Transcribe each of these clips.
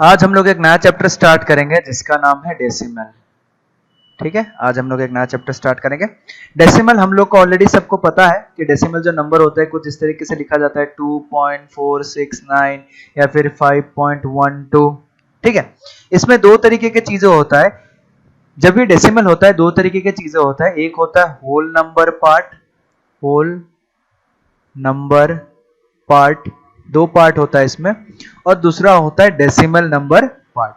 आज हम लोग एक नया चैप्टर स्टार्ट करेंगे जिसका नाम है डेसिमल। ठीक है, आज हम लोग एक नया चैप्टर स्टार्ट करेंगे। डेसिमल हम लोग को ऑलरेडी सबको पता है कि डेसिमल जो नंबर होता है कुछ इस तरीके से लिखा जाता है 2.469 या फिर 5.12। ठीक है, इसमें दो तरीके की चीजें होता है। जब ये डेसिमल होता है दो तरीके की चीजें होता है। एक होता है whole number part, whole number part, दो पार्ट होता है इसमें, और दूसरा होता है decimal number part.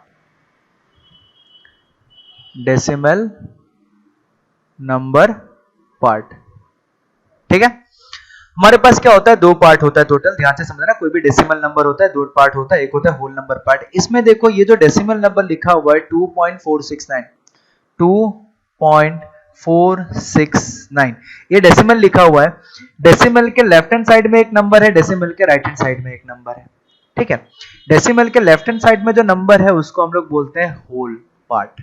Decimal number part, ठीक है। हमारे पास क्या होता है, दो पार्ट होता है टोटल। ध्यान से समझना, कोई भी डेसिमल नंबर होता है दो पार्ट होता है, एक होता है होल नंबर पार्ट। इसमें देखो ये जो डेसिमल नंबर लिखा हुआ है 2.469, 2.469 ये डेसिमल लिखा हुआ है। डेसिमल के लेफ्ट हैंड साइड में एक नंबर है, डेसिमल के राइट हैंड साइड में एक नंबर है। ठीक है, डेसिमल के लेफ्ट हैंड साइड में जो नंबर है उसको हम लोग बोलते हैं होल पार्ट।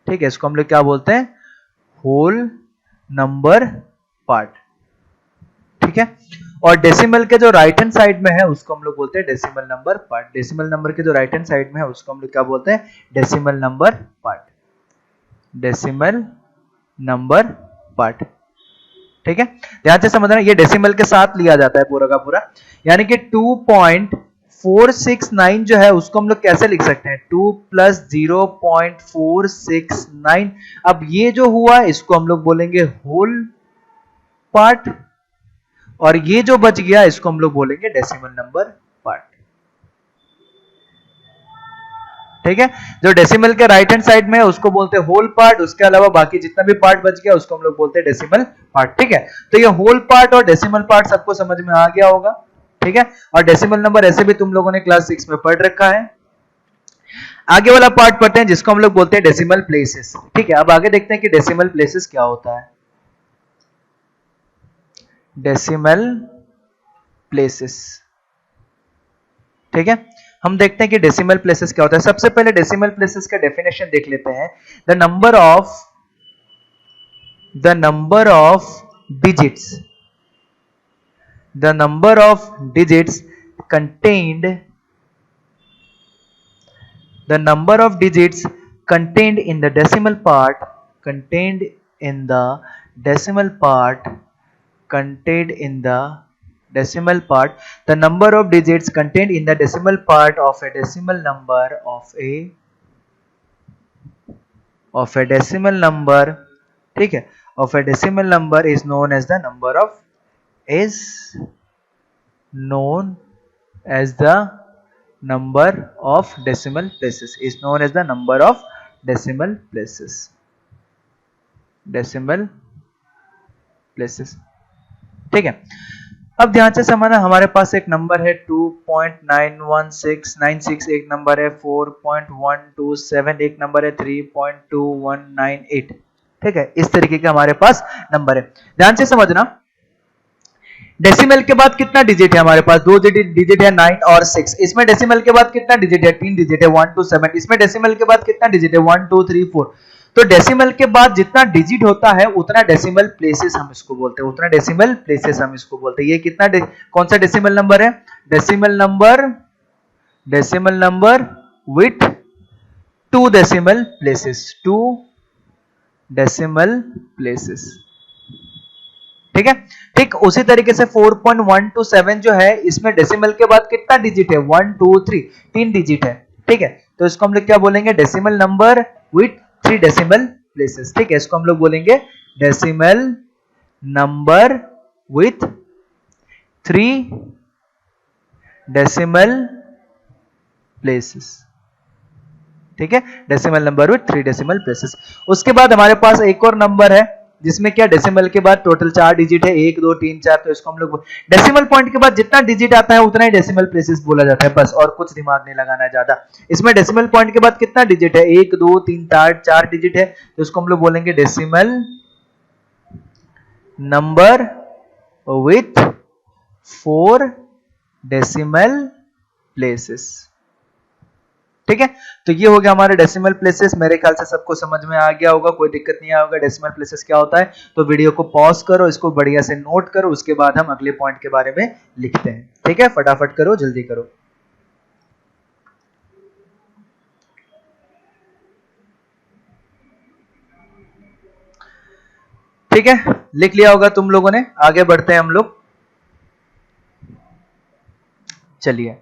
ठीक है, इसको हम लोग क्या बोलते हैं, होल नंबर पार्ट। ठीक है, और डेसिमल के जो राइट हैंड साइड में है उसको हम लोग बोलते हैं decimal number part. Decimal number के जो राइट हैंड साइड में है उसको हम लोग क्या बोलते हैं, decimal number part. Decimal number part, ठीक है। ध्यान से समझना, ये डेसिमल के साथ लिया जाता है पूरा का पूरा, यानी कि 2.469 जो है उसको हम लोग कैसे लिख सकते हैं, 2 + 0.469। अब ये जो हुआ इसको हम लोग बोलेंगे होल पार्ट, और ये जो बच गया इसको हम लोग बोलेंगे डेसिमल नंबर पार्ट। ठीक है, जो डेसिमल के राइट हैंड साइड में है उसको बोलते हैं होल पार्ट, उसके अलावा बाकी जितना भी पार्ट बच गया उसको हम लोग बोलते हैं डेसिमल पार्ट। ठीक है, तो ये होल पार्ट और डेसिमल पार्ट सबको समझ में आ गया होगा। ठीक है, और डेसिमल नंबर ऐसे भी तुम लोगों ने क्लास 6 में पढ़ रखा है। आगे वाला पार्ट पढ़ते हैं जिसको हम लोग बोलते हैं डेसिमल प्लेसेस। ठीक है, अब आगे देखते हैं कि डेसिमल प्लेसेस क्या होता है। डेसिमल प्लेसेस, ठीक है, हम देखते हैं कि डेसिमल प्लेसेस क्या होता है। सबसे पहले डेसिमल प्लेसेस का डेफिनेशन देख लेते हैं। The number of digits, the number of digits contained, the number of digits contained in the decimal part, contained in the decimal part, contained in the decimal part, the number of digits contained in the decimal part of a decimal number of a decimal number, ठीक है, of a decimal number is known as the number of, is known as the number of decimal places, is known as the number of decimal places, decimal places। ठीक है, अब ध्यान से समझना, हमारे पास एक नंबर है 2.91696, एक नंबर है 4.127, एक नंबर है 3.2198। ठीक है, इस तरीके के हमारे पास नंबर है। ध्यान से समझना, डेसिमल के बाद कितना डिजिट है हमारे पास, दो डिजिट है 9 और 6। इसमें डेसिमल के बाद कितना डिजिट है, 3 डिजिट है 1 to 7। इसमें डेसिमल के बाद कितना डिजिट है, 1 2 3 4। तो डेसिमल के बाद जितना डिजिट होता है उतना डेसिमल प्लेसेस हम इसको बोलते हैं, उतना डेसिमल प्लेसेस हम इसको बोलते हैं। ये कितना कौन सा डेसिमल नंबर है, decimal number with 2 decimal places, 2 decimal places. ठीक है, ठीक उसी तरीके से 4.127 जो है इसमें डेसिमल के बाद कितना डिजिट है, 1 2 3, 3 डिजिट है। ठीक है, तो इसको हम लोग क्या बोलेंगे, decimal number with 3 decimal places. ठीक है, इसको हम लोग बोलेंगे decimal number with 3 decimal places. ठीक है, decimal number with 3 decimal places. उसके बाद हमारे पास एक और नंबर है जिसमें क्या डेसिमल के बाद टोटल 4 डिजिट है, 1 2 3 4। तो इसको हम लोग डेसिमल पॉइंट के बाद जितना डिजिट आता है उतना ही डेसिमल प्लेसेस बोला जाता है, बस, और कुछ दिमाग नहीं लगाना है ज्यादा। इसमें डेसिमल पॉइंट के बाद कितना डिजिट है, 1 2 3 4 डिजिट है, तो इसको हम लोग बोलेंगे decimal number with 4 decimal places. ठीक है, तो ये हो गया हमारे डेसिमल प्लेसेस। मेरे ख्याल से सबको समझ में आ गया होगा, कोई दिक्कत नहीं आएगा डेसिमल प्लेसेस क्या होता है। तो वीडियो को पॉज करो, इसको बढ़िया से नोट करो, उसके बाद हम अगले पॉइंट के बारे में लिखते हैं। ठीक है, फटाफट करो, जल्दी करो। ठीक है, लिख लिया होगा तुम लोगों ने। आगे बढ़ते हैं हम लोग। चलिए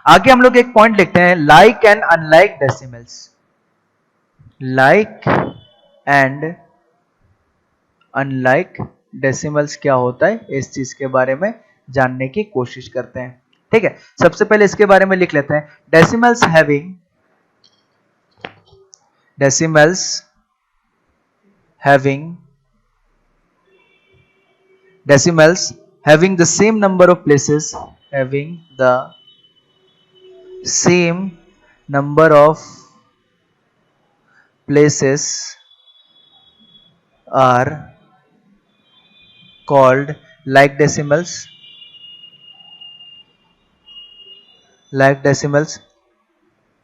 आगे हम लोग एक पॉइंट लिखते हैं, like and unlike decimals. Like and unlike decimals क्या होता है, इस चीज के बारे में जानने की कोशिश करते हैं। ठीक है, सबसे पहले इसके बारे में लिख लेते हैं, decimals having the same number of places, having the same number of places are called like decimals.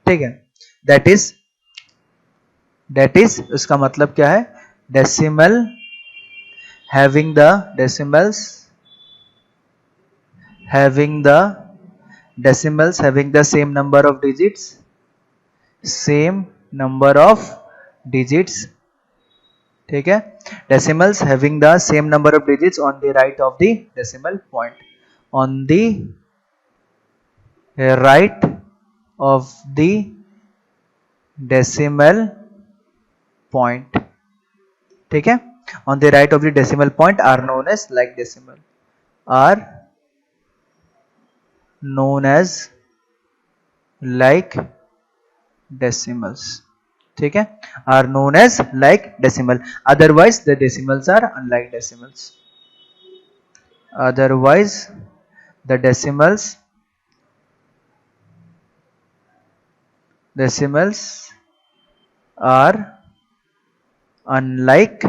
ठीक है, that is उसका मतलब क्या है, decimal having the same number of digits, ठीक है, decimals having the same number of digits on the right of the decimal point, on the right of the decimal point, ठीक है, on the right of the decimal point are known as like decimals, ठीक है, are known as like decimal, otherwise the decimals are unlike decimals, otherwise the decimals are unlike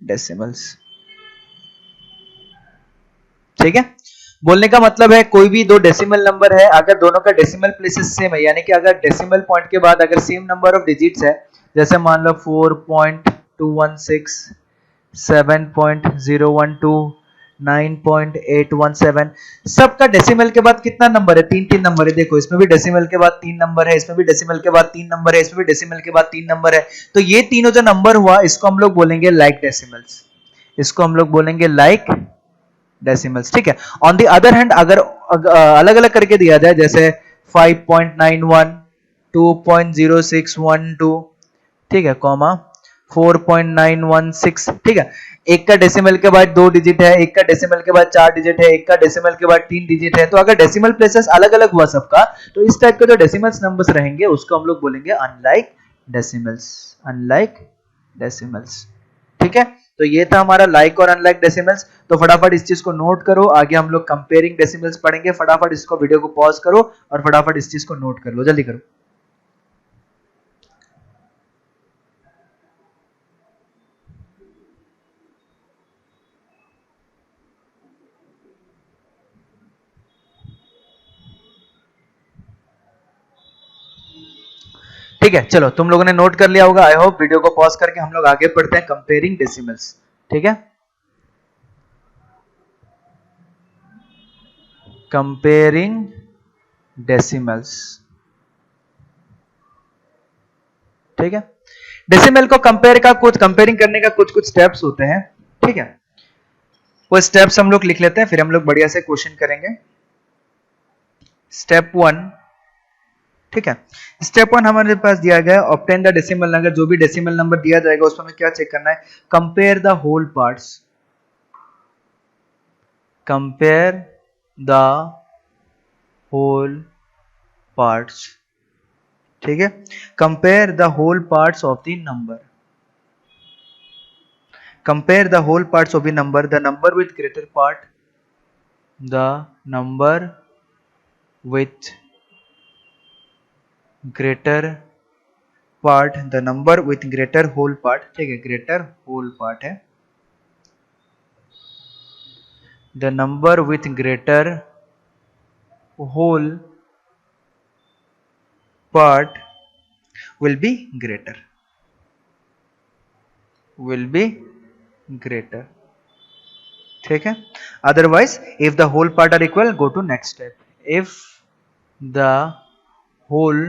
decimals, ठीक है। बोलने का मतलब है कोई भी दो डेसिमल नंबर है, अगर दोनों का डेसिमल प्लेसेस सेम है, यानी कि अगर डेसिमल पॉइंट के बाद अगर सेम नंबर ऑफ डिजिट्स है, जैसे मान लो 4.216, 7.012, 9.817, सबका डेसिमल के बाद कितना नंबर है, तीन तीन नंबर है। देखो इसमें भी डेसिमल के बाद 3 नंबर है, इसमें भी डेसिमल के बाद 3 नंबर है, इसमें भी डेसिमल के बाद 3 नंबर है। तो ये तीनों जो नंबर हुआ इसको हम लोग बोलेंगे लाइक डेसिमल्स, इसको हम लोग बोलेंगे लाइक डेसिमल्स, ठीक है। ऑन द अदर हैंड अगर अलग अलग करके दिया जाए, जैसे 5.91, 2.0612, ठीक है, कॉमा 4.916, ठीक है। एक का डेसिमल के बाद 2 डिजिट है, एक का डेसिमल के बाद 4 डिजिट है, एक का डेसिमल के बाद 3 डिजिट है। तो अगर डेसिमल प्लेसेस अलग अलग हुआ सबका, तो इस टाइप के जो डेसिमल्स नंबर्स रहेंगे उसको हम लोग बोलेंगे अनलाइक डेसिमल्स, ठीक है। तो ये था हमारा लाइक और अनलाइक डेसिमल्स। तो फटाफट इस चीज को नोट करो, आगे हम लोग कंपेयरिंग डेसिमल्स पढ़ेंगे। फटाफट इसको वीडियो को पॉज करो और फटाफट इस चीज को नोट कर लो, जल्दी करो। ठीक है, चलो तुम लोगों ने नोट कर लिया होगा आई होप। वीडियो को पॉज करके हम लोग आगे पढ़ते हैं कंपेयरिंग डेसिमल्स, ठीक है। कंपेयरिंग डेसिमल्स, ठीक है। डेसिमल को कंपेयरिंग करने का कुछ कुछ स्टेप्स होते हैं, ठीक है। वो स्टेप्स हम लोग लिख लेते हैं, फिर हम लोग बढ़िया से क्वेश्चन करेंगे। स्टेप 1, ठीक है। स्टेप 1 हमारे पास दिया गया है, ऑब्टेन द डेसिमल नंबर। जो भी डेसिमल नंबर दिया जाएगा उसमें हमें क्या चेक करना है, compare the whole parts, compare the whole parts, ठीक है। Compare the whole parts of the number, compare the whole parts of the number, the number with greater part, the number with greater part, the number with greater whole part, ठीक है, greater whole part है, the number with greater whole part will be greater, ठीक है। Otherwise if the whole part are equal, go to next step. If the whole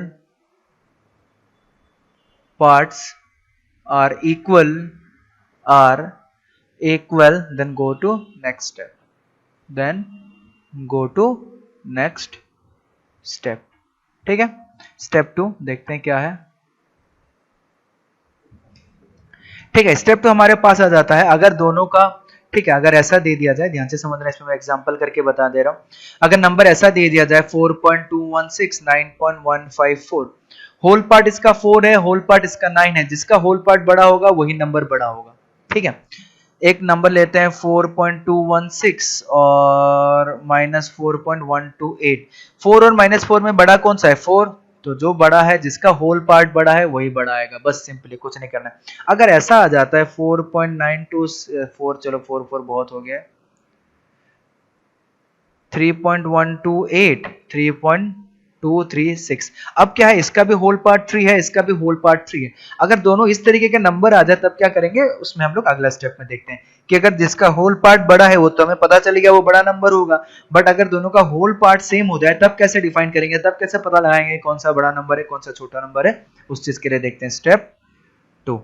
parts are equal, are equal, then go to next step, then go to next step. ठीक है, step 2 देखते हैं क्या है। ठीक है, स्टेप 2 हमारे पास आ जाता है अगर दोनों का, ठीक है, अगर ऐसा दे दिया जाए, ध्यान से समझना, इसमें मैं एग्जांपल करके बता दे रहा हूं। अगर नंबर ऐसा दे दिया जाए 4.216 9.154, होल पार्ट इसका 4 है, होल पार्ट इसका 9 है, जिसका होल पार्ट बड़ा होगा वही नंबर बड़ा होगा। ठीक है, एक नंबर लेते हैं 4.216 और -4.128, 4 और -4 में बड़ा कौन सा है? 4, तो जो बड़ा है, जिसका होल पार्ट बड़ा है वही बड़ा आएगा, बस सिंपली, कुछ नहीं करना है। अगर ऐसा आ जाता है 4.924, चलो 4 बहुत हो गया, 3.128, 3.236, अब क्या है, इसका भी होल पार्ट 3 है, इसका भी होल पार्ट 3 है। अगर दोनों इस तरीके के नंबर आ जाए तब क्या करेंगे, उसमें हम लोग अगला स्टेप में देखते हैं कि अगर जिसका होल पार्ट बड़ा है वो तो हमें पता चल गया वो बड़ा नंबर होगा, बट अगर दोनों का होल पार्ट सेम हो जाए तब कैसे डिफाइन करेंगे, तब कैसे पता लगाएंगे कौन सा बड़ा नंबर है कौन सा छोटा नंबर है, उस चीज के लिए देखते हैं स्टेप 2।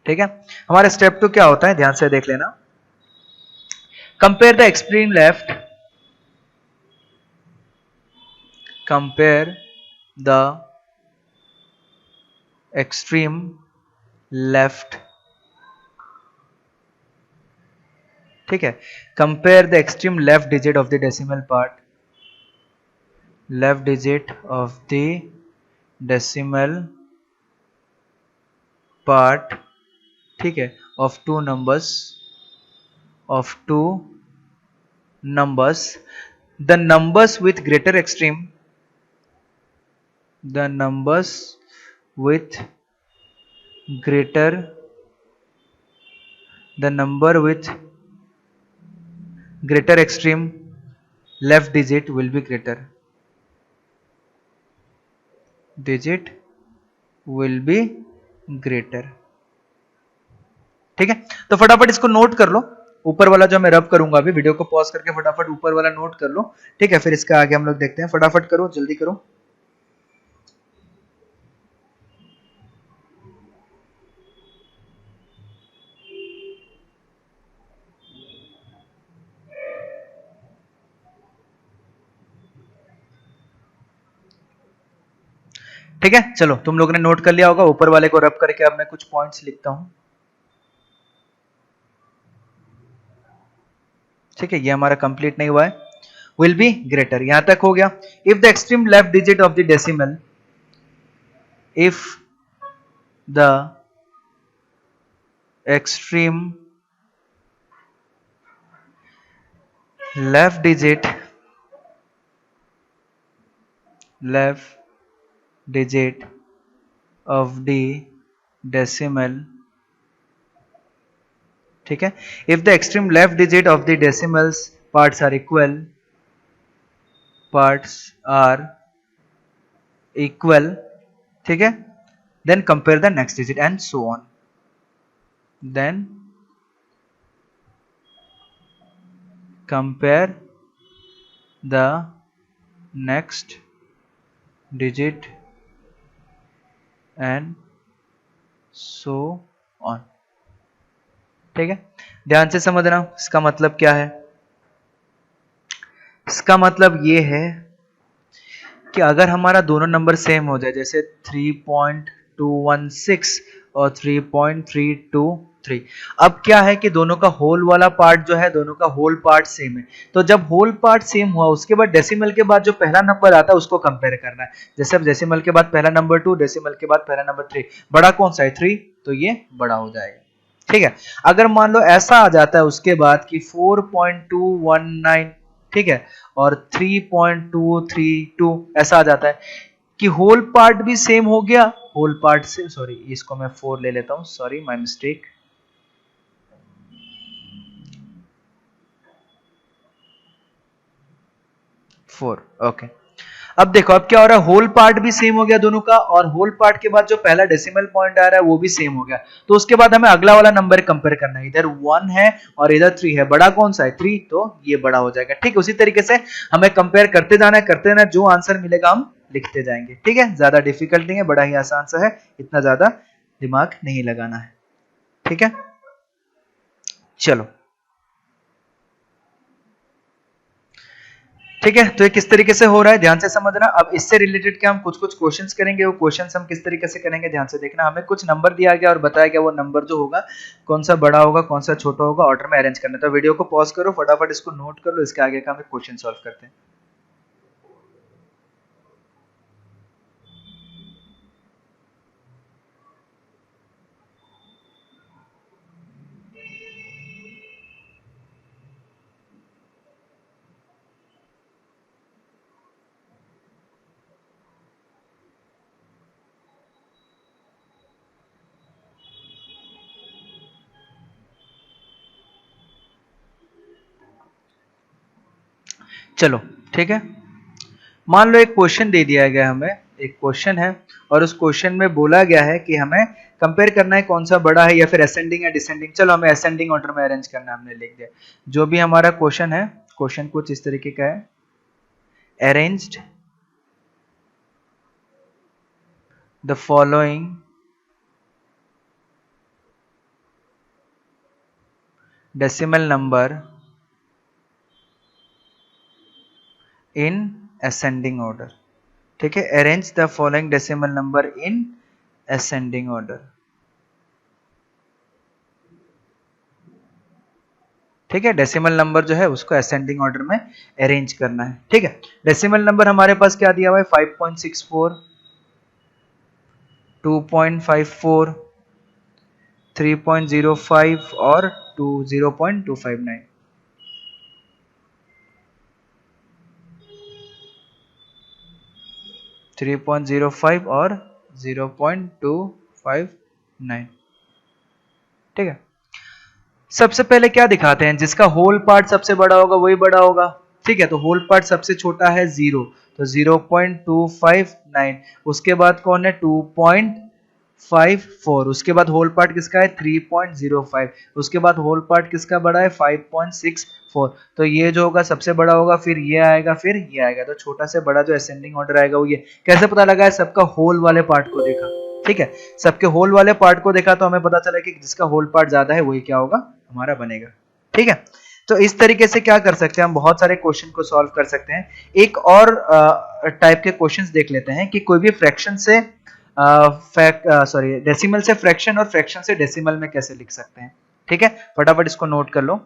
ठीक है, हमारे स्टेप 2 क्या होता है, ध्यान से देख लेना। Compare the extreme left, compare the extreme left, ठीक है, compare the extreme left digit of the decimal part, left digit of the decimal part, ठीक है, of two numbers, the numbers with greater extreme, the numbers with greater, the number with greater extreme left digit will be greater, digit will be greater। ठीक है, तो फटाफट इसको note कर लो, ऊपर वाला जो मैं रब करूंगा अभी, वीडियो को पॉज करके फटाफट ऊपर वाला नोट कर लो। ठीक है, फिर इसका आगे हम लोग देखते हैं, फटाफट करो, जल्दी करो। ठीक है, चलो तुम लोगों ने नोट कर लिया होगा, ऊपर वाले को रब करके अब मैं कुछ पॉइंट्स लिखता हूं। ठीक है, ये हमारा कंप्लीट नहीं हुआ है, विल बी ग्रेटर, यहां तक हो गया। If the extreme left digit of the decimal, if the extreme left digit of the decimal, ठीक है, if the extreme left digit of the decimals parts are equal, ठीक है, then compare the next digit and so on, then compare the next digit and so on। ठीक है, ध्यान से समझना, इसका मतलब क्या है, इसका मतलब ये है कि अगर हमारा दोनों नंबर सेम हो जाए, जैसे 3.216 और 3.323, अब क्या है कि दोनों का होल वाला पार्ट जो है, दोनों का होल पार्ट सेम है, तो जब होल पार्ट सेम हुआ उसके बाद डेसिमल के बाद जो पहला नंबर आता है उसको कंपेयर करना है। जैसे अब डेसिमल के बाद पहला नंबर 2, डेसिमल के बाद पहला नंबर 3, बड़ा कौन सा है? 3, तो ये बड़ा हो जाएगा। ठीक है, अगर मान लो ऐसा आ जाता है उसके बाद कि 4.219, ठीक है, और 3.232 ऐसा आ जाता है कि होल पार्ट भी सेम हो गया, होल पार्ट से, सॉरी इसको मैं 4 ले लेता हूं, सॉरी माय मिस्टेक, ओके। अब देखो, अब क्या हो रहा है, होल पार्ट भी सेम हो गया दोनों का, और होल पार्ट के बाद जो पहला डेसिमल पॉइंट आ रहा है वो भी सेम हो गया, तो उसके बाद हमें अगला वाला नंबर कंपेयर करना है, इधर 1 है और इधर 3 है, बड़ा कौन सा है? 3, तो ये बड़ा हो जाएगा। ठीक, उसी तरीके से हमें कंपेयर करते जाना है, करते जाना, जो आंसर मिलेगा हम लिखते जाएंगे। ठीक है, ज्यादा डिफिकल्ट नहीं है, बड़ा ही आसान सा है, इतना ज्यादा दिमाग नहीं लगाना है। ठीक है, चलो ठीक है, तो ये किस तरीके से हो रहा है ध्यान से समझना। अब इससे रिलेटेड क्या हम कुछ कुछ क्वेश्चंस करेंगे, वो क्वेश्चंस हम किस तरीके से करेंगे ध्यान से देखना। हमें कुछ नंबर दिया गया और बताया गया वो नंबर जो होगा कौन सा बड़ा होगा कौन सा छोटा होगा, ऑर्डर में अरेंज करना है। तो वीडियो को पॉज करो, फटाफट इसको नोट कर लो, इसके आगे का हम क्वेश्चन सॉल्व करते हैं। चलो ठीक है, मान लो एक क्वेश्चन दे दिया गया हमें, एक क्वेश्चन है और उस क्वेश्चन में बोला गया है कि हमें कंपेयर करना है कौन सा बड़ा है या फिर असेंडिंग या डिसेंडिंग। चलो हमें असेंडिंग ऑर्डर में अरेंज करना है, हमने लिख दिया। जो भी हमारा क्वेश्चन है, क्वेश्चन कुछ इस तरीके का है, arranged the following decimal number in ascending order. ठीक है, arrange the following decimal number in ascending order. ठीक है, डेसिमल नंबर जो है उसको असेंडिंग ऑर्डर में अरेंज करना है। ठीक है, डेसिमल नंबर हमारे पास क्या दिया हुआ है, 5.64, 2.54, 3.05 और 0.259। थ्री 3.05 और 0.259। ठीक है, सबसे पहले क्या दिखाते हैं, जिसका होल पार्ट सबसे बड़ा होगा वही बड़ा होगा। ठीक है, तो होल पार्ट सबसे छोटा है 0, तो 0.259। उसके बाद कौन है 2.54, उसके बाद होल पार्ट किसका है 3.05, उसके बाद होल पार्ट किसका बड़ा है 5.64। तो ये जो होगा सबसे बड़ा होगा, फिर ये आएगा, फिर ये आएगा। तो छोटा से बड़ा जो असेंडिंग ऑर्डर आएगा वो ये। कैसे पता लगा है, सबका होल वाले पार्ट को देखा। ठीक है, सबके होल वाले पार्ट को देखा तो हमें पता चला कि जिसका होल पार्ट ज्यादा है वही क्या होगा, हमारा बनेगा। ठीक है, तो इस तरीके से क्या कर सकते हैं हम, बहुत सारे क्वेश्चन को सॉल्व कर सकते हैं। एक और टाइप के क्वेश्चंस देख लेते हैं कि कोई भी फ्रैक्शन से डेसिमल से फ्रैक्शन और फ्रैक्शन से डेसिमल में कैसे लिख सकते हैं। ठीक है, फटाफट इसको नोट कर लो।